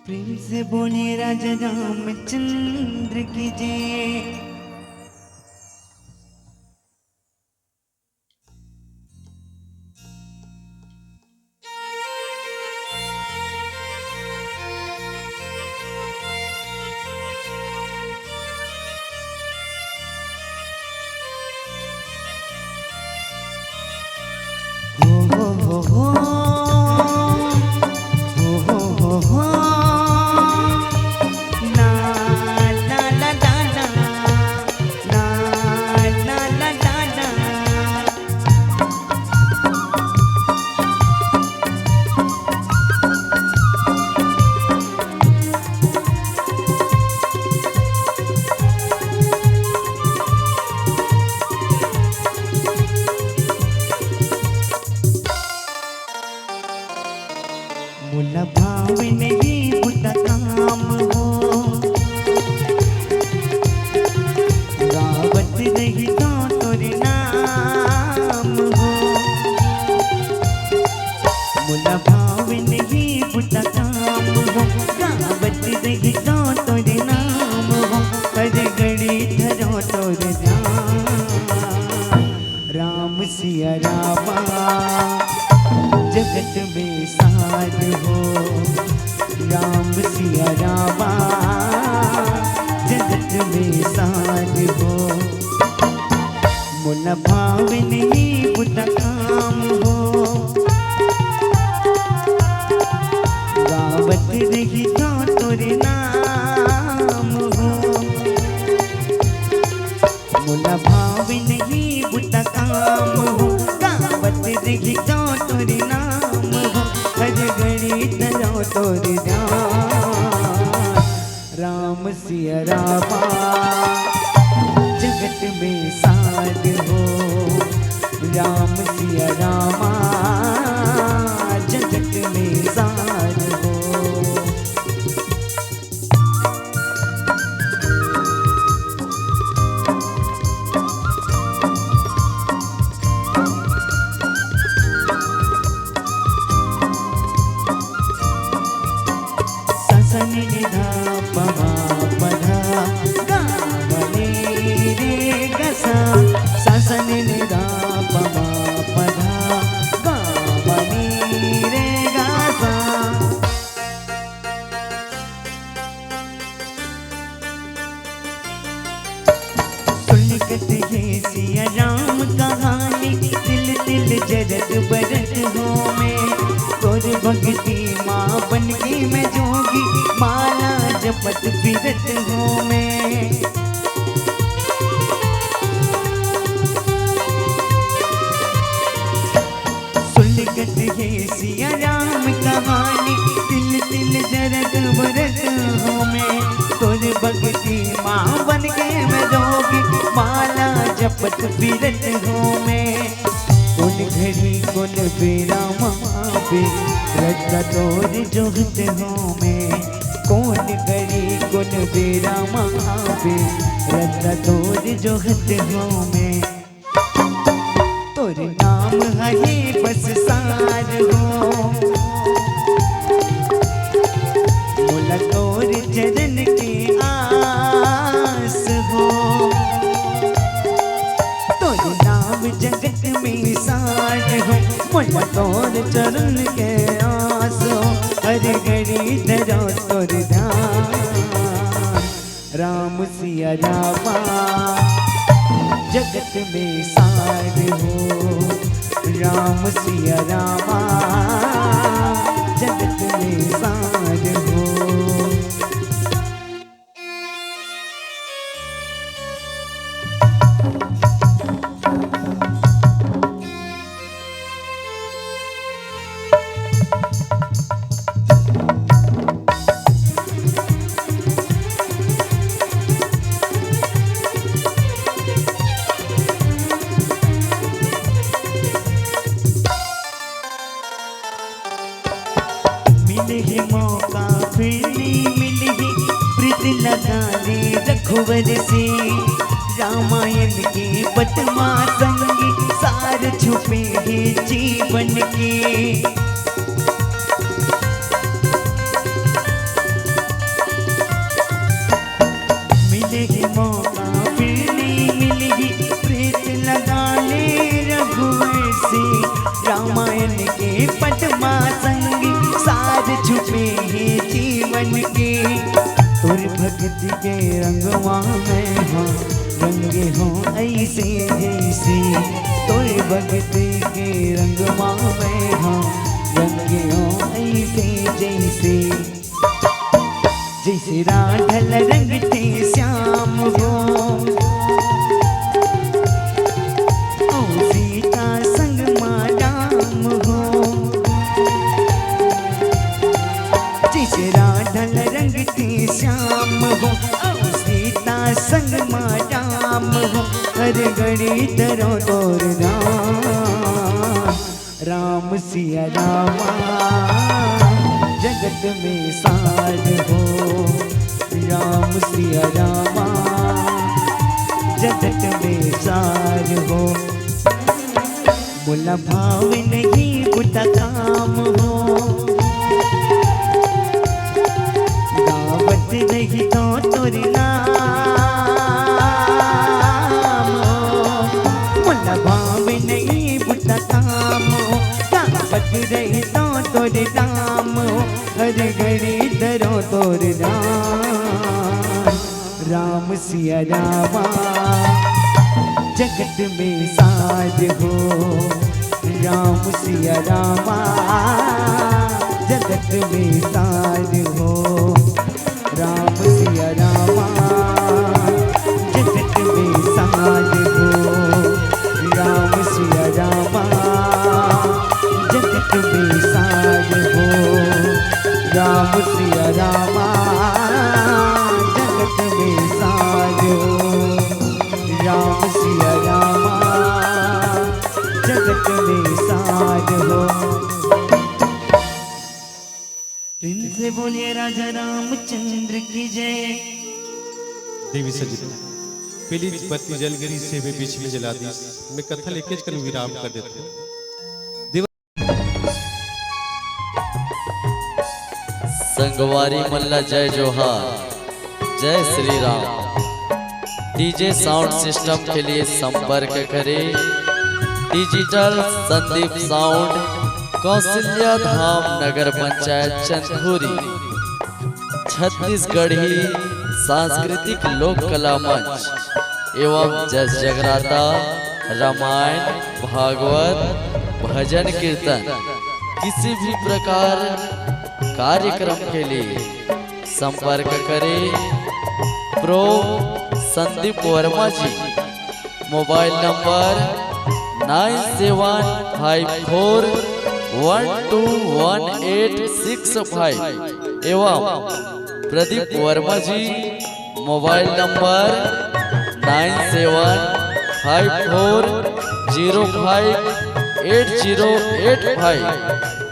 प्रेम से बोले राजा रामचंद्र की जय। हो हो मुला भाव नहीं बुता काम हो, गावत रही तो तोरे नाम हो। मुला भाव नहीं बुता काम हो, गावत रही तो तोरे नाम हो। हर घड़ी धरो तोरे नाम, राम सिया रामा जगत में सार हो। राम सिया रामा जगत में सार हो। मुला भाव नहीं बुता काम हो, गावत रही तो तोरे नाम हो। मुला भाव नहीं बुता काम हो, गावत रही तो तोरे नाम हो। हर घड़ी धरो तोरे ध्यान, राम सिया रामा जगत में सार हो। राम सिया रामा जगत में सार हो। सनी निधा पमा पधा गावने रे गसा। सनी निधा पमा पधा गावने रे गसा। सुनकत है सिया राम कहानी, दिल दिल जरत बरत हो में। तोर भक्ति माँ बन के मैं जोगी, माला जपत फिरत हूँ मैं। सुलगत है सिया राम कहानी, दिल दिल जरत बरत हूँ मैं। तोर भक्ति माँ बन के मैं जोगी, माला जपत फिरत हूँ मैं। कौन घड़ी कौन बेरा महाबे, रत्ता तोर जोहत हूँ मैं। कौन घड़ी कौन बेरा महाबे, रत्ता तोर जोहत हूँ मैं। तोर नाम है बस सार हो, मोला तोर चरण के आस हो। तोर नाम जगत में सार हो, मोला तोर चरण के आस हो। हर घड़ी धरो तोर ध्यान, राम सिया रामा जगत में सार हो। राम सिया रामा जगत में सार हो। मिले मौका फिर नहीं मिले, प्रीत लगाने रघुवर से। रामायण के पद्मा संगी, सार छुपे हैं जीवन के। ऐसे जैसे तोरे भक्ति के रंगवा में हाँ रंगियों ऐसे जैसे जैसे राधल रंग थे श्याम हो सीता संग माँ राम हो जैसे राधल रंग थे श्याम हो सीता संग माँ राम हो हर घड़ी तरो तोर राम सिया रामा जगत में सार हो राम सिया रामा जगत में सार हो बोला भाव नहीं बुता काम हो दावत नहीं तो तोरी नाम बोला भाव नहीं बुता काम हो दावत नहीं तो तोरी नाम हर घड़ी दरो तोर राम सिया रामा जगत में साज हो राम सिया रामा जगत में साज हो राम सिया रामा जगत में साज हो राम सिया रामा जगत में साज हो राम सिया रामा जगत में साज हो राम सिया रामा जगत में साज हो दिन से बोलिए राजा रामचंद्र की जय। देवी सजिता प्लीज बत्ती जल गई से भी बीच में जला दी। मैं कथा लेके कर विराम कर देता हूँ। संगवारी मल्ला जय जोहार जय Shri Ram. DJ sound system के लिए संपर्क करें डिजिटल संदीप साउंड कौशल्या धाम नगर पंचायत चंदपुरी छत्तीसगढ़ी सांस्कृतिक लोक कला मंच एवं जस जगराता रामायण भागवत भजन कीर्तन किसी भी प्रकार कार्यक्रम के लिए संपर्क करें प्रो संदीप वर्मा जी। मोबाइल नंबर 9754121865 एवं प्रदीप वर्मा जी मोबाइल नंबर 9754058085।